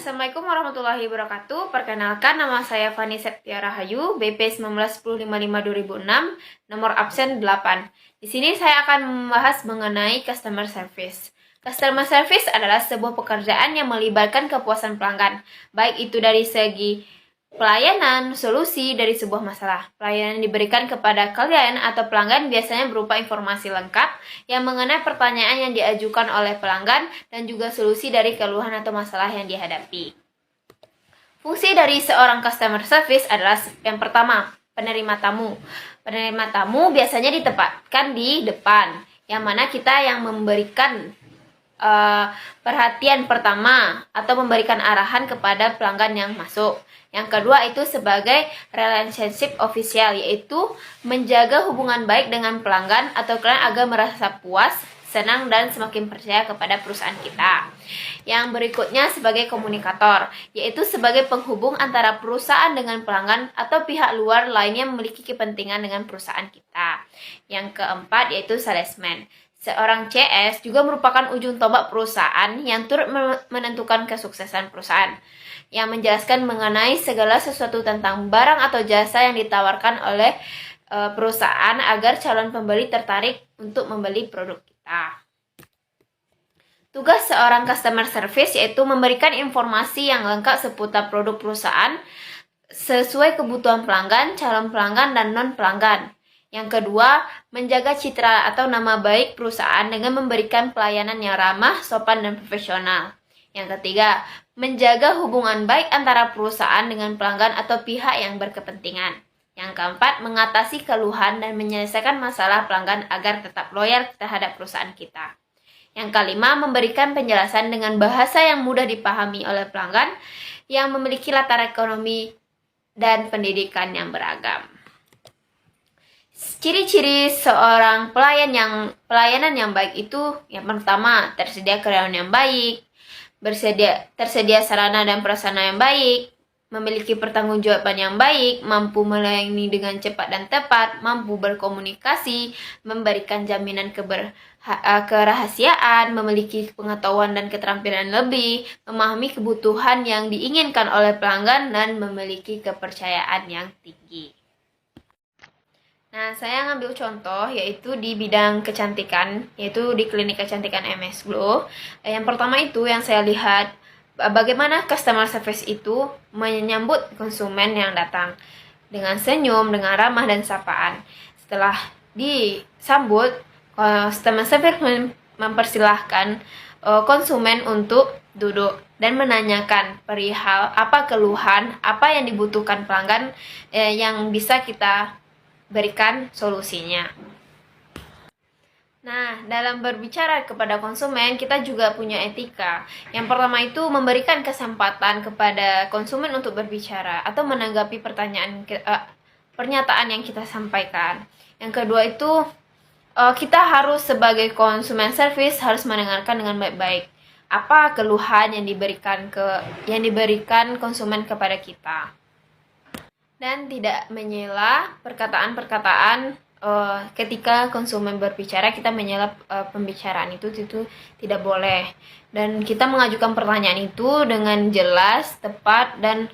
Assalamualaikum warahmatullahi wabarakatuh. Perkenalkan, nama saya Fani Septia Rahayu, BP 191055-2006, nomor absen 8. Di sini saya akan membahas mengenai customer service. Customer service adalah sebuah pekerjaan yang melibatkan kepuasan pelanggan, baik itu dari segi pelayanan, solusi dari sebuah masalah. Pelayanan yang diberikan kepada klien atau pelanggan biasanya berupa informasi lengkap yang mengenai pertanyaan yang diajukan oleh pelanggan dan juga solusi dari keluhan atau masalah yang dihadapi. Fungsi dari seorang customer service adalah yang pertama, penerima tamu. Penerima tamu biasanya ditempatkan di depan, yang mana kita yang memberikan perhatian pertama atau memberikan arahan kepada pelanggan yang masuk. Yang kedua itu sebagai relationship official, yaitu menjaga hubungan baik dengan pelanggan atau klien agar merasa puas, senang, dan semakin percaya kepada perusahaan kita. Yang berikutnya sebagai komunikator, yaitu sebagai penghubung antara perusahaan dengan pelanggan atau pihak luar lainnya memiliki kepentingan dengan perusahaan kita. Yang keempat yaitu salesman. Seorang CS juga merupakan ujung tombak perusahaan yang turut menentukan kesuksesan perusahaan, yang menjelaskan mengenai segala sesuatu tentang barang atau jasa yang ditawarkan oleh perusahaan agar calon pembeli tertarik untuk membeli produk kita. Tugas seorang customer service yaitu memberikan informasi yang lengkap seputar produk perusahaan sesuai kebutuhan pelanggan, calon pelanggan, dan non-pelanggan. Yang kedua, menjaga citra atau nama baik perusahaan dengan memberikan pelayanan yang ramah, sopan, dan profesional. Yang ketiga, menjaga hubungan baik antara perusahaan dengan pelanggan atau pihak yang berkepentingan. Yang keempat, mengatasi keluhan dan menyelesaikan masalah pelanggan agar tetap loyal terhadap perusahaan kita. Yang kelima, memberikan penjelasan dengan bahasa yang mudah dipahami oleh pelanggan yang memiliki latar ekonomi dan pendidikan yang beragam. Ciri-ciri seorang pelayanan yang baik itu yang pertama, tersedia karyawan yang baik, tersedia sarana dan prasarana yang baik, memiliki pertanggungjawaban yang baik, mampu melayani dengan cepat dan tepat, mampu berkomunikasi, memberikan jaminan kerahasiaan, memiliki pengetahuan dan keterampilan lebih, memahami kebutuhan yang diinginkan oleh pelanggan, dan memiliki kepercayaan yang tinggi. Nah, saya ngambil contoh yaitu di bidang kecantikan, yaitu di klinik kecantikan MS Glow. Yang pertama itu yang saya lihat bagaimana customer service itu menyambut konsumen yang datang dengan senyum, dengan ramah dan sapaan. Setelah disambut, customer service mempersilahkan konsumen untuk duduk dan menanyakan perihal apa keluhan, apa yang dibutuhkan pelanggan yang bisa kita berikan solusinya. Nah, dalam berbicara kepada konsumen, kita juga punya etika. Yang pertama itu memberikan kesempatan kepada konsumen untuk berbicara atau menanggapi pernyataan yang kita sampaikan. Yang kedua itu kita harus sebagai konsumen service harus mendengarkan dengan baik-baik apa keluhan yang diberikan konsumen kepada kita. Dan tidak menyela perkataan-perkataan ketika konsumen berbicara, kita menyela pembicaraan itu tidak boleh. Dan kita mengajukan pertanyaan itu dengan jelas, tepat, dan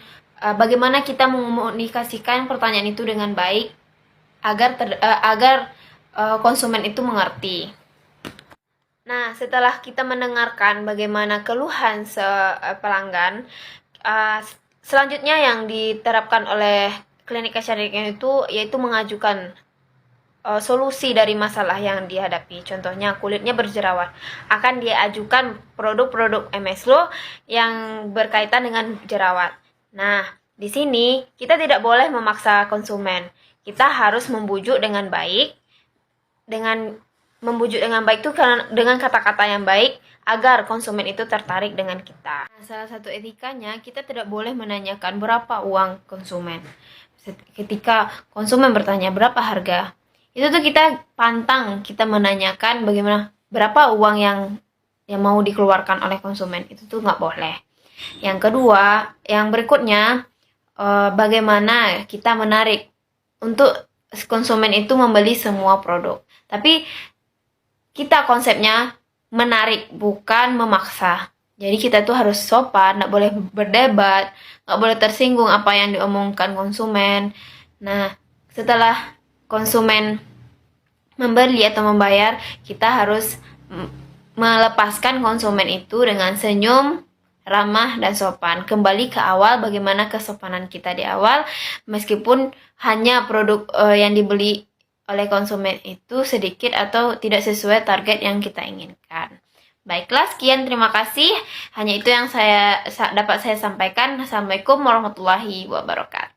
bagaimana kita mengomunikasikan pertanyaan itu dengan baik agar konsumen itu mengerti. Nah, setelah kita mendengarkan bagaimana keluhan pelanggan, selanjutnya yang diterapkan oleh klinik kecantikan itu yaitu mengajukan solusi dari masalah yang dihadapi. Contohnya kulitnya berjerawat, akan diajukan produk-produk MS Glow yang berkaitan dengan jerawat. Nah, di sini kita tidak boleh memaksa konsumen. Kita harus membujuk dengan baik, itu dengan kata-kata yang baik agar konsumen itu tertarik dengan kita. Nah, salah satu etikanya, kita tidak boleh menanyakan berapa uang konsumen. Ketika konsumen bertanya berapa harga, itu tuh kita pantang, kita menanyakan bagaimana berapa uang yang mau dikeluarkan oleh konsumen, itu tuh nggak boleh. Yang kedua, yang berikutnya, bagaimana kita menarik untuk konsumen itu membeli semua produk. Tapi kita konsepnya menarik, bukan memaksa. Jadi kita tuh harus sopan, nggak boleh berdebat, nggak boleh tersinggung apa yang diomongkan konsumen. Nah, setelah konsumen membeli atau membayar, kita harus melepaskan konsumen itu dengan senyum, ramah, dan sopan. Kembali ke awal, bagaimana kesopanan kita di awal, meskipun hanya produk yang dibeli oleh konsumen itu sedikit atau tidak sesuai target yang kita inginkan. Baiklah, sekian, terima kasih. Hanya itu yang dapat saya sampaikan. Assalamualaikum warahmatullahi wabarakatuh.